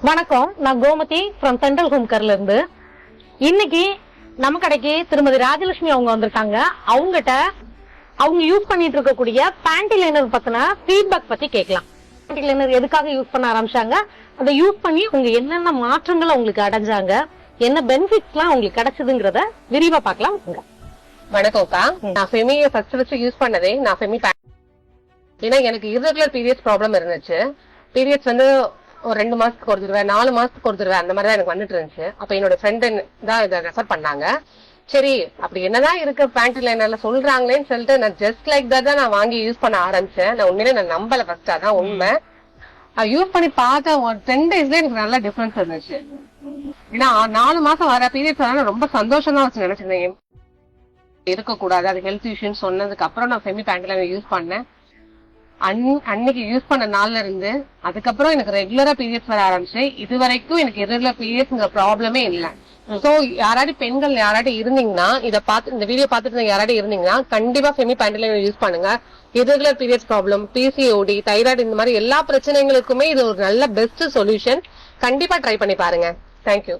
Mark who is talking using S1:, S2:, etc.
S1: வணக்கம், நான் Gomathi from central home கேர்ல இருந்து. இன்னைக்கு நம்ம கடைக்கு திருமதி ராஜலட்சுமி அவங்க வந்திருக்காங்க. அவங்ககிட்ட அவங்க யூஸ் பண்ணிட்டு இருக்கக்கூடிய பேண்டி லைனர் பத்தின ஃபீட்பேக் பத்தி கேட்கலாம். பேண்டி லைனர் எதுக்காக யூஸ் பண்ண ஆரம்பிச்சாங்க, அதை யூஸ் பண்ணி அவங்க என்னென்ன மாற்றங்கள் அவங்களுக்கு அடைஞ்சாங்க, என்ன பெனிஃபிட்ஸ் எல்லாம் அவங்களுக்கு கிடைச்சதுங்கிறத விரிவா பார்க்கலாம்.
S2: வணக்கம்க்கா. நான் ஃபெமியை ஃபர்ஸ்ட் யூஸ் பண்ணதே நான் ஃபெமி ஏன்னா எனக்கு irregular பீரியட்ஸ் ப்ராப்ளம் இருந்துச்சு. பீரியட்ஸ் வந்து ஒரு 2 மாசத்துக்கு ஒரு தடவை 4 மாசத்துக்கு ஒரு தடவை அந்த மாதிரி தான் எனக்கு வந்துட்டு இருந்துச்சு. அப்ப என்னோட ஃப்ரெண்டு தான் இதை ரெஃபர் பண்ணாங்க. சரி, அப்படி என்னதான் இருக்கு பேண்ட் லைனர்ல சொல்றாங்களேன்னு சொல்லிட்டு நான் ஜஸ்ட் லைக் தான் நான் வாங்கி யூஸ் பண்ண ஆரம்பிச்சேன். நான் உண்மையிலே நான் நம்பல ஃபர்ஸ்ட், அதான் உண்மை. யூஸ் பண்ணி பார்த்தா ஒரு 10 டேஸ்ல எனக்கு நல்ல டிஃபரன்ஸ் இருந்துச்சு. ஏன்னா 4 மாசம் வர பீரியட்ஸ் ரொம்ப சந்தோஷம் தான் வச்சு நினைச்சிருந்தேன். இருக்கக்கூடாது, அது ஹெல்த் இஷ்யூன்னு சொன்னதுக்கு அப்புறம் நான் ஃபெமி பேண்ட் லைனர் யூஸ் பண்ணேன். அன்னைக்கு யூஸ் பண்ண நாள்ல இருந்து அதுக்கப்புறம் எனக்கு ரெகுலரா பீரியட்ஸ் வர ஆரம்பிச்சு. இது வரைக்கும் எனக்கு irregular பீரியட்ஸ்ங்கிற ப்ராப்ளமே இல்லை. சோ யாராவது பெண்கள் யாராவது இருந்தீங்கன்னா, இந்த வீடியோ பார்த்துட்டு யாராவது இருந்தீங்கன்னா கண்டிப்பா ஃபெமி பேண்ட் லைனர் யூஸ் பண்ணுங்க. irregular periods problem, PCOD, thyroid, இந்த மாதிரி எல்லா பிரச்சனைகளுக்குமே இது ஒரு நல்ல பெஸ்ட் சொல்யூஷன். கண்டிப்பா ட்ரை பண்ணி பாருங்க. தேங்க்யூ.